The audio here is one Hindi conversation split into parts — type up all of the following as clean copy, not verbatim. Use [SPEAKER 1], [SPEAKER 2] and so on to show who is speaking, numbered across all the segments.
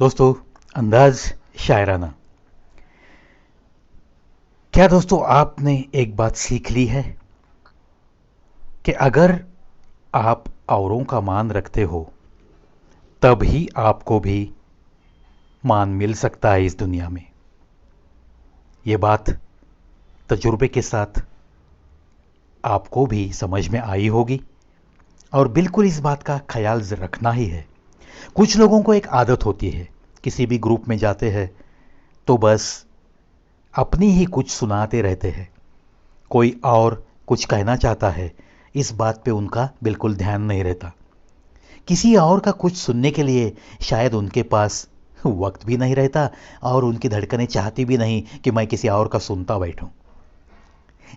[SPEAKER 1] दोस्तों, अंदाज शायराना। क्या दोस्तों आपने एक बात सीख ली है कि अगर आप औरों का मान रखते हो तब ही आपको भी मान मिल सकता है इस दुनिया में। ये बात तजुर्बे के साथ आपको भी समझ में आई होगी और बिल्कुल इस बात का ख्याल रखना ही है। कुछ लोगों को एक आदत होती है, किसी भी ग्रुप में जाते हैं तो बस अपनी ही कुछ सुनाते रहते हैं। कोई और कुछ कहना चाहता है, इस बात पे उनका बिल्कुल ध्यान नहीं रहता। किसी और का कुछ सुनने के लिए शायद उनके पास वक्त भी नहीं रहता और उनकी धड़कनें चाहती भी नहीं कि मैं किसी और का सुनता बैठूं।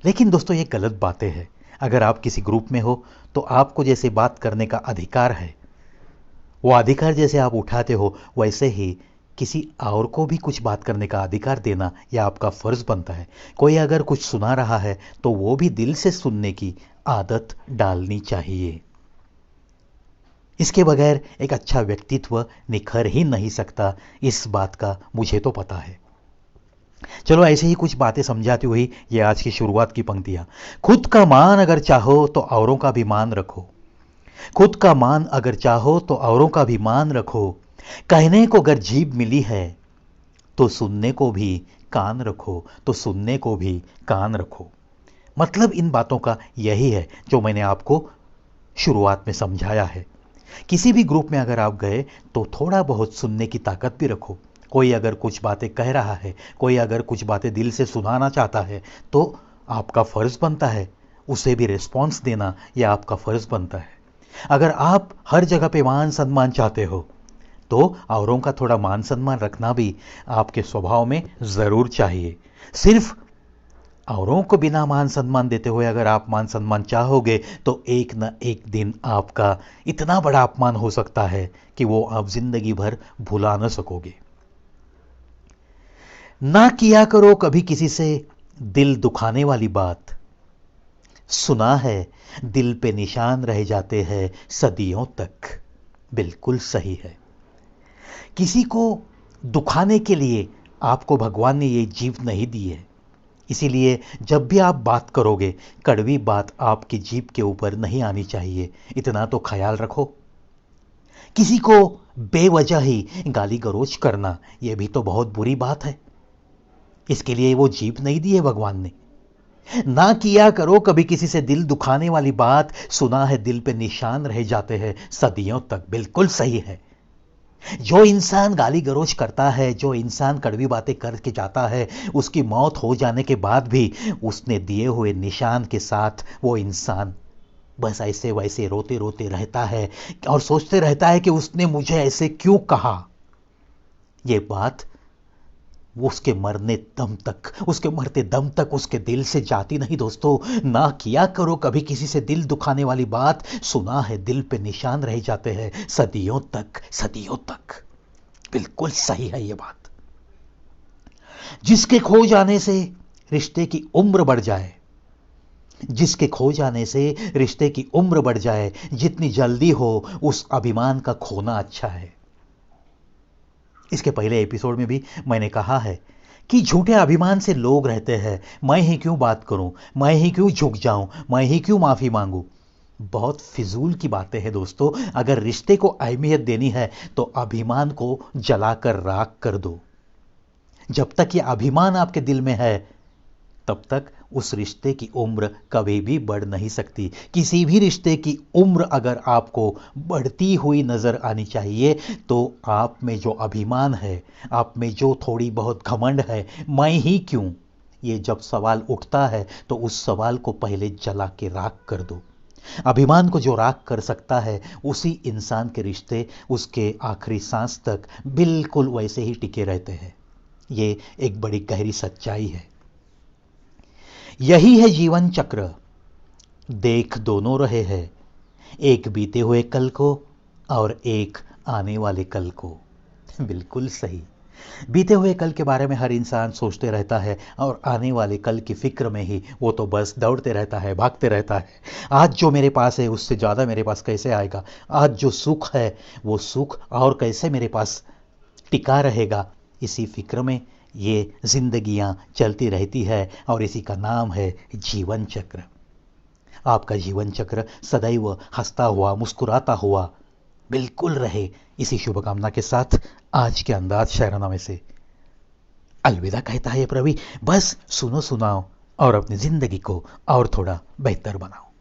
[SPEAKER 1] लेकिन दोस्तों, ये गलत बातें हैं। अगर आप किसी ग्रुप में हो तो आपको जैसे बात करने का अधिकार है, वो अधिकार जैसे आप उठाते हो वैसे ही किसी और को भी कुछ बात करने का अधिकार देना यह आपका फर्ज बनता है। कोई अगर कुछ सुना रहा है तो वो भी दिल से सुनने की आदत डालनी चाहिए। इसके बगैर एक अच्छा व्यक्तित्व निखर ही नहीं सकता, इस बात का मुझे तो पता है। चलो, ऐसे ही कुछ बातें समझाती हुई ये आज की शुरुआत की पंक्तियां। खुद का मान अगर चाहो तो औरों का भी मान रखो। खुद का मान अगर चाहो तो औरों का भी मान रखो। कहने को अगर जीभ मिली है तो सुनने को भी कान रखो, तो सुनने को भी कान रखो। मतलब इन बातों का यही है जो मैंने आपको शुरुआत में समझाया है। किसी भी ग्रुप में अगर आप गए तो थोड़ा बहुत सुनने की ताकत भी रखो। कोई अगर कुछ बातें कह रहा है, कोई अगर कुछ बातें दिल से सुनाना चाहता है तो आपका फर्ज बनता है उसे भी रिस्पॉन्स देना, यह आपका फर्ज बनता है। अगर आप हर जगह पे मान सम्मान चाहते हो तो औरों का थोड़ा मान सम्मान रखना भी आपके स्वभाव में ज़रूर चाहिए। सिर्फ औरों को बिना मान सम्मान देते हुए अगर आप मान सम्मान चाहोगे तो एक न एक दिन आपका इतना बड़ा अपमान हो सकता है कि वो आप जिंदगी भर भुला न सकोगे। ना किया करो कभी किसी से दिल दुखाने वाली बात। सुना है दिल पे निशान रह जाते हैं सदियों तक। बिल्कुल सही है। किसी को दुखाने के लिए आपको भगवान ने ये जीभ नहीं दी है। इसीलिए जब भी आप बात करोगे, कड़वी बात आपकी जीभ के ऊपर नहीं आनी चाहिए, इतना तो ख्याल रखो। किसी को बेवजह ही गाली गलौज करना यह भी तो बहुत बुरी बात है। इसके लिए वो जीभ नहीं दी है भगवान ने। ना किया करो कभी किसी से दिल दुखाने वाली बात। सुना है दिल पे निशान रह जाते हैं सदियों तक। बिल्कुल सही है। जो इंसान गाली गलौज करता है, जो इंसान कड़वी बातें करके जाता है, उसकी मौत हो जाने के बाद भी उसने दिए हुए निशान के साथ वो इंसान बस ऐसे वैसे रोते रोते रहता है और सोचते रहता है कि उसने मुझे ऐसे क्यों कहा। ये बात वो उसके मरने दम तक, उसके मरते दम तक उसके दिल से जाती नहीं दोस्तों। ना किया करो कभी किसी से दिल दुखाने वाली बात। सुना है दिल पे निशान रह जाते हैं सदियों तक, सदियों तक। बिल्कुल सही है ये बात। जिसके खो जाने से रिश्ते की उम्र बढ़ जाए, जिसके खो जाने से रिश्ते की उम्र बढ़ जाए, जितनी जल्दी हो उस अभिमान का खोना अच्छा है। इसके पहले एपिसोड में भी मैंने कहा है कि झूठे अभिमान से लोग रहते हैं। मैं ही क्यों बात करूं, मैं ही क्यों झुक जाऊं, मैं ही क्यों माफी मांगूं। बहुत फिजूल की बातें हैं दोस्तों। अगर रिश्ते को अहमियत देनी है तो अभिमान को जलाकर राख कर दो। जब तक ये अभिमान आपके दिल में है तब तक उस रिश्ते की उम्र कभी भी बढ़ नहीं सकती। किसी भी रिश्ते की उम्र अगर आपको बढ़ती हुई नजर आनी चाहिए तो आप में जो अभिमान है, आप में जो थोड़ी बहुत घमंड है, मैं ही क्यों, ये जब सवाल उठता है तो उस सवाल को पहले जला के राख कर दो। अभिमान को जो राख कर सकता है उसी इंसान के रिश्ते उसके आखिरी सांस तक बिल्कुल वैसे ही टिके रहते हैं। ये एक बड़ी गहरी सच्चाई है। यही है जीवन चक्र। देख दोनों रहे हैं, एक बीते हुए कल को और एक आने वाले कल को। बिल्कुल सही। बीते हुए कल के बारे में हर इंसान सोचते रहता है और आने वाले कल की फिक्र में ही वो तो बस दौड़ते रहता है, भागते रहता है। आज जो मेरे पास है उससे ज़्यादा मेरे पास कैसे आएगा, आज जो सुख है वो सुख और कैसे मेरे पास टिका रहेगा, इसी फिक्र में ये जिंदगियां चलती रहती है और इसी का नाम है जीवन चक्र। आपका जीवन चक्र सदैव हंसता हुआ, मुस्कुराता हुआ बिल्कुल रहे, इसी शुभकामना के साथ आज के अंदाज शायराना से अलविदा कहता है ये प्रवी। बस सुनो सुनाओ और अपनी जिंदगी को और थोड़ा बेहतर बनाओ।